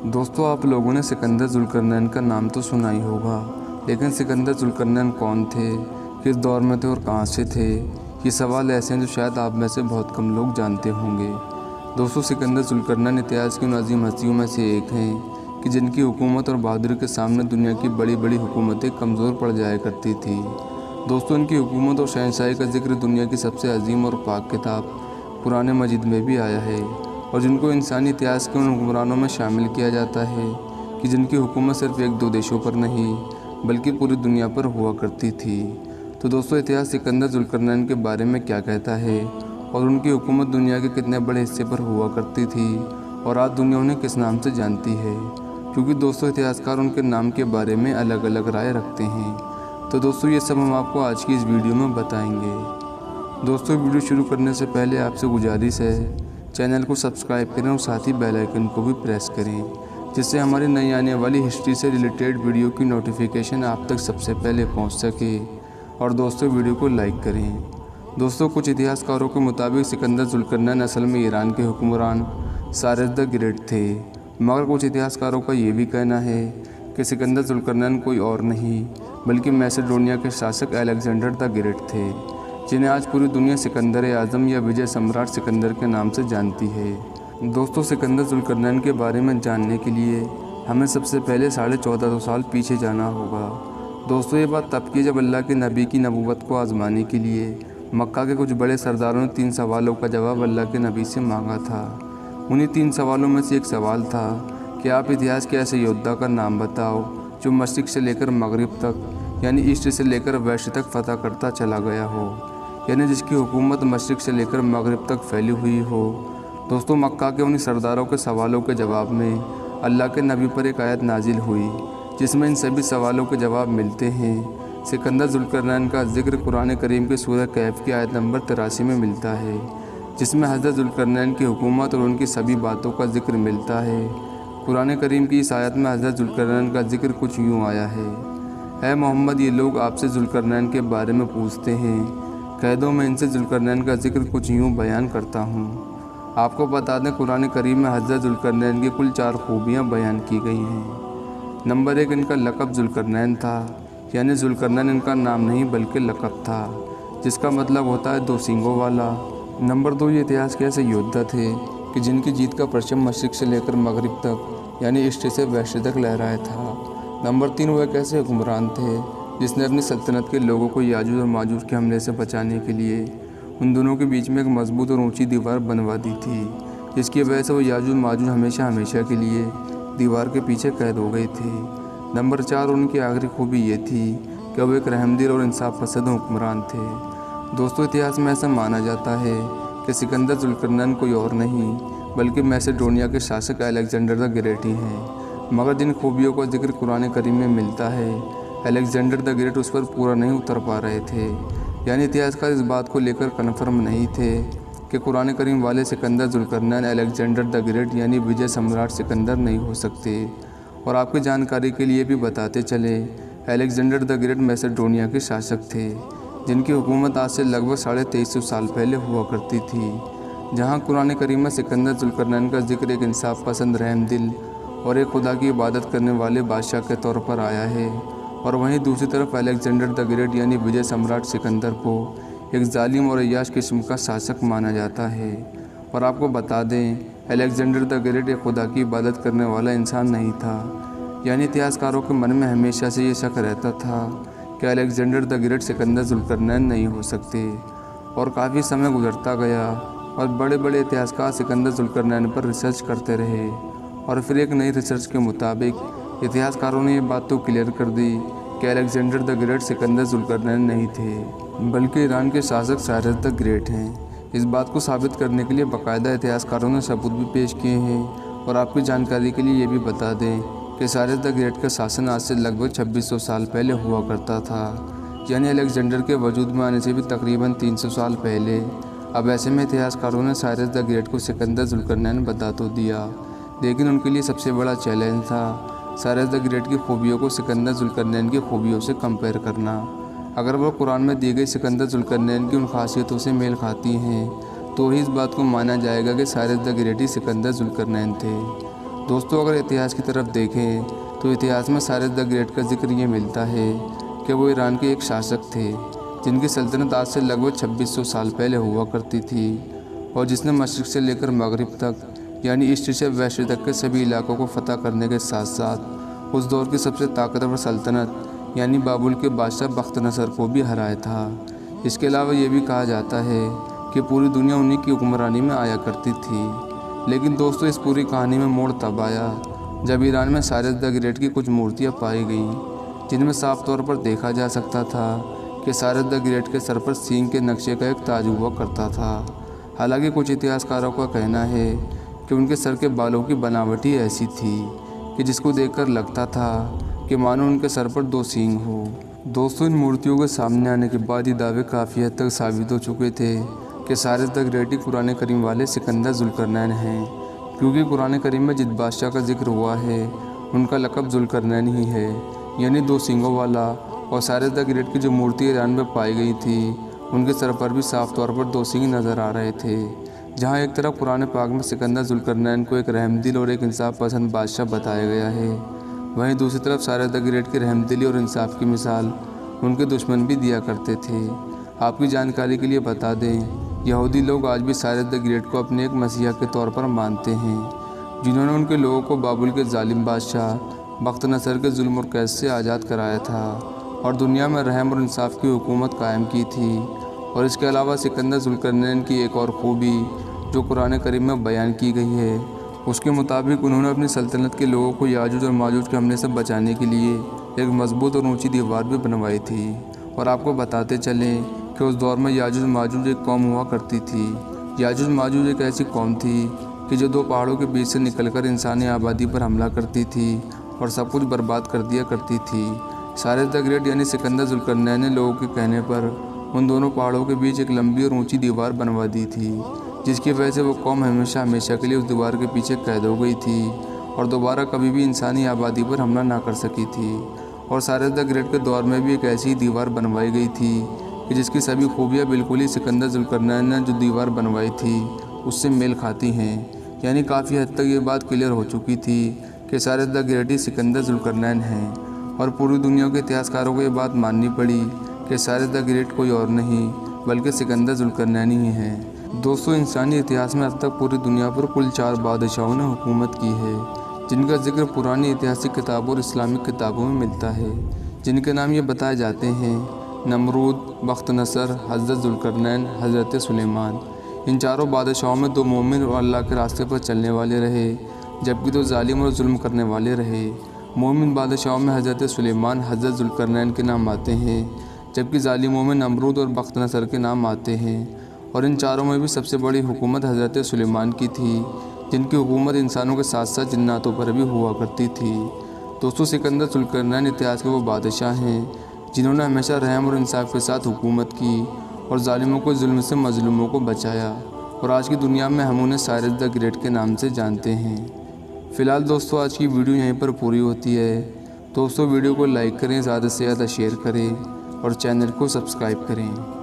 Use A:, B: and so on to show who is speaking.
A: दोस्तों, आप लोगों ने सिकंदर जुल्करनैन का नाम तो सुना ही होगा, लेकिन सिकंदर जुल्करनैन कौन थे, किस दौर में थे और कहाँ से थे? ये सवाल ऐसे हैं जो शायद आप में से बहुत कम लोग जानते होंगे। दोस्तों, सिकंदर जुल्करनैन इतिहास की उन अजीम हस्तियों में से एक हैं कि जिनकी हुकूमत और बहादुरी के सामने दुनिया की बड़ी बड़ी हुकूमतें कमज़ोर पड़ जाया करती थी। दोस्तों, इनकी हुकूमत और शहंशाही का जिक्र दुनिया की सबसे अजीम और पाक किताब कुरान मजीद में भी आया है, और जिनको इंसानी इतिहास के उन हुक्मरानों में शामिल किया जाता है कि जिनकी हुकूमत सिर्फ एक दो देशों पर नहीं बल्कि पूरी दुनिया पर हुआ करती थी। तो दोस्तों, इतिहास सिकंदर जुल्करनैन के बारे में क्या कहता है और उनकी हुकूमत दुनिया के कितने बड़े हिस्से पर हुआ करती थी और आज दुनिया उन्हें किस नाम से जानती है, क्योंकि दोस्तों इतिहासकार उनके नाम के बारे में अलग अलग राय रखते हैं। तो दोस्तों, ये सब हम आपको आज की इस वीडियो में बताएंगे। दोस्तों, वीडियो शुरू करने से पहले आपसे गुजारिश है, चैनल को सब्सक्राइब करें और साथ ही बेल आइकन को भी प्रेस करें, जिससे हमारी नई आने वाली हिस्ट्री से रिलेटेड वीडियो की नोटिफिकेशन आप तक सबसे पहले पहुंच सके। और दोस्तों, वीडियो को लाइक करें। दोस्तों, कुछ इतिहासकारों के मुताबिक सिकंदर जुल्करनैन असल में ईरान के हुक्मरान साइरस द ग्रेट थे, मगर कुछ इतिहासकारों का ये भी कहना है कि सिकंदर जुल्करनैन कोई और नहीं बल्कि मैसेडोनिया के शासक अलेक्जेंडर द ग्रेट थे, जिन्हें आज पूरी दुनिया सिकंदर आज़म या विजय सम्राट सिकंदर के नाम से जानती है। दोस्तों, सिकंदर जुल्करनैन के बारे में जानने के लिए हमें सबसे पहले 1450 साल पीछे जाना होगा। दोस्तों, ये बात तब की जब अल्लाह के नबी की नबूवत को आजमाने के लिए मक्का के कुछ बड़े सरदारों ने 3 सवालों का जवाब अल्लाह के नबी से मांगा था। उन्हीं 3 सवालों में से एक सवाल था कि आप इतिहास के ऐसे योद्धा का नाम बताओ जो मशरिक़ से लेकर मगरिब तक यानी ईस्ट से लेकर वेस्ट तक फतह करता चला गया हो, यानी जिसकी हुकूमत मशरिक़ से लेकर मगरिब तक फैली हुई हो। दोस्तों, मक्का के उन्हीं सरदारों के सवालों के जवाब में अल्लाह के नबी पर एक आयत नाजिल हुई जिसमें इन सभी सवालों के जवाब मिलते हैं। सिकंदर जुल्करनैन का जिक्र कुरान करीम के सूरह कहफ की आयत नंबर 83 में मिलता है, जिसमें हज़रत जुल्करनैन की हुकूमत और उनकी सभी बातों का जिक्र मिलता है। कुरान करीम की इस आयत में हज़रत जुल्करनैन का जिक्र कुछ यूँ आया है, ऐ मोहम्मद, ये लोग आपसे जुल्करनैन के बारे में पूछते हैं, कह दो मैं इनसे जुल्करनैन का जिक्र कुछ यूँ बयान करता हूँ। आपको बता दें, कुरान करीम में हज़रत जुल्करनैन की कुल 4 खूबियाँ बयान की गई हैं। नंबर 1, इनका लक़ब जुल्करनैन था, यानी जुल्करनैन इनका नाम नहीं बल्कि लक़ब था, जिसका मतलब होता है 2 सींगों वाला। नंबर 2, ये इतिहास के ऐसे योद्धा थे कि जिनकी जीत का परचम मशरिक़ से लेकर मगरिब तक यानी ईस्ट से वेस्ट तक लहराया था। नंबर 3, वो एक ऐसे हुक्मरान थे जिसने अपनी सल्तनत के लोगों को याजूज और माजूज के हमले से बचाने के लिए उन दोनों के बीच में एक मजबूत और ऊंची दीवार बनवा दी थी, जिसकी वजह से वो याजूज माजूज हमेशा हमेशा के लिए दीवार के पीछे कैद हो गए थे। नंबर 4, उनकी आखिरी खूबी ये थी कि वो एक रहमदिल और इंसाफ पसंद हुक्मरान थे। दोस्तों, इतिहास में ऐसा माना जाता है कि सिकंदर जुल्करनैन कोई और नहीं बल्कि मैसेडोनिया के शासक अलेक्जेंडर द ग्रेट ही हैं, मगर जिन खूबियों का जिक्र कुरान करीम में मिलता है अलेक्जेंडर द ग्रेट उस पर पूरा नहीं उतर पा रहे थे, यानी इतिहासकार इस बात को लेकर कन्फर्म नहीं थे कि कुरान करीम वाले Sikandar Zulqarnain Alexander the great यानी विजय सम्राट सिकंदर नहीं हो सकते। और आपकी जानकारी के लिए भी बताते चले, अलेक्जेंडर द ग्रेट मैसेडोनिया के शासक थे, जिनकी हुकूमत आज से लगभग 2350 साल पहले हुआ करती थी। जहाँ कुरान करीम में सिकंदर जुल्करनैन का जिक्र एक इंसाफ पसंद, रहमदिल और एक खुदा की इबादत करने वाले बादशाह के तौर पर आया है, और वहीं दूसरी तरफ अलेक्जेंडर द ग्रेट यानी विजय सम्राट सिकंदर को एक जालिम और अय्याश किस्म का शासक माना जाता है। और आपको बता दें, अलेक्जेंडर द ग्रेट एक खुदा की इबादत करने वाला इंसान नहीं था, यानी इतिहासकारों के मन में हमेशा से ये शक रहता था कि Alexander the great Sikandar Zulqarnain नहीं हो सकते। और काफ़ी समय गुजरता गया और बड़े बड़े इतिहासकार सिकंदर जुल्करनैन पर रिसर्च करते रहे, और फिर एक नई रिसर्च के मुताबिक इतिहासकारों ने ये बात तो क्लियर कर दी कि Alexander the great Sikandar Zulqarnain नहीं थे बल्कि ईरान के शासक साइरस द ग्रेट हैं। इस बात को साबित करने के लिए बाकायदा इतिहासकारों ने सबूत भी पेश किए हैं। और आपकी जानकारी के लिए ये भी बता दें कि साइरस द ग्रेट का शासन आज से लगभग 2600 साल पहले हुआ करता था, यानी अलेक्जेंडर के वजूद में आने से भी तकरीबन 300 साल पहले। अब ऐसे में इतिहासकारों ने साइरस द ग्रेट को सिकंदर जुल्करनैन बता तो दिया, लेकिन उनके लिए सबसे बड़ा चैलेंज था साइरस द ग्रेट की खूबियों को सिकंदर जुल्करनैन की खूबियों से कंपेयर करना। अगर वह कुरान में दी गई सिकंदर जुल्करनैन की उन खासियतों से मेल खाती हैं तो ही इस बात को माना जाएगा कि साइरस द ग्रेट ही सिकंदर जुल्करनैन थे। दोस्तों अगर इतिहास की तरफ देखें तो इतिहास में साइरस द ग्रेट का जिक्र ये मिलता है कि वो ईरान के एक शासक थे जिनकी सल्तनत आज से लगभग 2600 साल पहले हुआ करती थी और जिसने मशरिक़ से लेकर मगरिब तक यानी ईस्ट से वेस्ट तक के सभी इलाकों को फतह करने के साथ साथ उस दौर की सबसे ताकतवर सल्तनत यानी बाबुल के बादशाह बख्त नसर को भी हराया था। इसके अलावा ये भी कहा जाता है कि पूरी दुनिया उन्हीं की हुक्मरानी में आया करती थी। लेकिन दोस्तों इस पूरी कहानी में मोड़ तब आया जब ईरान में साइरस द ग्रेट की कुछ मूर्तियाँ पाई गईं जिनमें साफ तौर पर देखा जा सकता था कि साइरस द ग्रेट के सर पर सींग के नक्शे का एक ताज हुआ करता था। हालांकि कुछ इतिहासकारों का कहना है कि उनके सर के बालों की बनावट ही ऐसी थी कि जिसको देखकर लगता था कि मानो उनके सर पर 2 सींग हो। दोस्तों इन मूर्तियों के सामने आने के बाद ये दावे काफ़ी हद तक साबित हो चुके थे कि साइरस द ग्रेट ही कुरान करीम वाले सिकंदर जुल्करनैन हैं, क्योंकि कुरान करीम में जिस बादशाह का जिक्र हुआ है उनका लक़ब जुल्करनैन ही है, यानी 2 सींगों वाला। और साइरस द ग्रेट की जो मूर्ति ईरान में पाई गई थी उनके सर पर भी साफ तौर पर 2 सींग नज़र आ रहे थे। जहाँ एक तरफ कुरान पाक में सिकंदर जुल्करनैन को एक रहमदिल और एक इंसाफ पसंद बादशाह बताया गया है, वहीं दूसरी तरफ साइरस द ग्रेट की रहमदिली और इंसाफ की मिसाल उनके दुश्मन भी दिया करते थे। आपकी जानकारी के लिए बता दें, यहूदी लोग आज भी साइरस द ग्रेट को अपने एक मसीहा के तौर पर मानते हैं जिन्होंने उनके लोगों को बाबुल के जालिम बादशाह बख्त नसर के जुल्म और कैद से आज़ाद कराया था और दुनिया में रहम और इंसाफ की हुकूमत कायम की थी। और इसके अलावा सिकंदर जुल्करनैन की एक और खूबी जो कुरान करीम में बयान की गई है, उसके मुताबिक उन्होंने अपनी सल्तनत के लोगों को याजूज और माजूज के हमले से बचाने के लिए एक मजबूत और ऊंची दीवार भी बनवाई थी। और आपको बताते चलें कि उस दौर में याजूज माजूज एक कौम हुआ करती थी। याजूज माजूज एक ऐसी कौम थी कि जो 2 पहाड़ों के बीच से निकलकर इंसानी आबादी पर हमला करती थी और सब कुछ बर्बाद कर दिया करती थी। साइरस द ग्रेट यानी सिकंदर जुल्करनैन ने लोगों के कहने पर उन दोनों पहाड़ों के बीच एक लंबी और ऊंची दीवार बनवा दी थी, जिसकी वजह से वो कौम हमेशा के लिए उस दीवार के पीछे कैद हो गई थी और दोबारा कभी भी इंसानी आबादी पर हमला ना कर सकी थी। और साइरस द ग्रेट के दौर में भी एक ऐसी दीवार बनवाई गई थी कि जिसकी सभी खूबियाँ बिल्कुल ही सिकंदर जुल्करनैन ने जो दीवार बनवाई थी उससे मेल खाती हैं। यानी काफ़ी हद तक ये बात क्लियर हो चुकी थी कि साइरस द ग्रेट ही सिकंदर जुल्करनैन हैं और पूरी दुनिया के इतिहासकारों को ये बात माननी पड़ी कि साइरस द ग्रेट कोई और नहीं बल्कि सिकंदर जुल्करनैन ही हैं। दोस्तों इंसानी इतिहास में अब तक पूरी दुनिया पर कुल 4 बादशाहों ने हुकूमत की है, जिनका जिक्र पुरानी ऐतिहासिक किताबों और इस्लामिक किताबों में मिलता है, जिनके नाम ये बताए जाते हैं नमरूद, बख्त नसर, हज़रत जुल्करनैन, हज़रत सुलेमान। इन चारों बादशाहों में 2 मोमिन और अल्लाह के रास्ते पर चलने वाले रहे, जबकि 2 जालिम और जुल्म करने वाले रहे। मोमिन बादशाहों में हज़रत सुलेमान, हज़रत जुल्करनैन के नाम आते हैं, जबकि जालिमों में नमरूद और बख्त नसर के नाम आते हैं। और इन चारों में भी सबसे बड़ी हुकूमत हज़रत सुलेमान की थी, जिनकी हुकूमत इंसानों के साथ साथ जिन्नातों पर भी हुआ करती थी। दोस्तों सिकंदर जुल्करनैन इतिहास के वो बादशाह हैं जिन्होंने हमेशा रहम और इंसाफ के साथ हुकूमत की और जालिमों को जुल्म से मजलूमों को बचाया। और आज की दुनिया में हम उन्हें साइरस द ग्रेट के नाम से जानते हैं। फ़िलहाल दोस्तों आज की वीडियो यहीं पर पूरी होती है। दोस्तों वीडियो को लाइक करें, ज़्यादा से ज़्यादा शेयर करें और चैनल को सब्सक्राइब करें।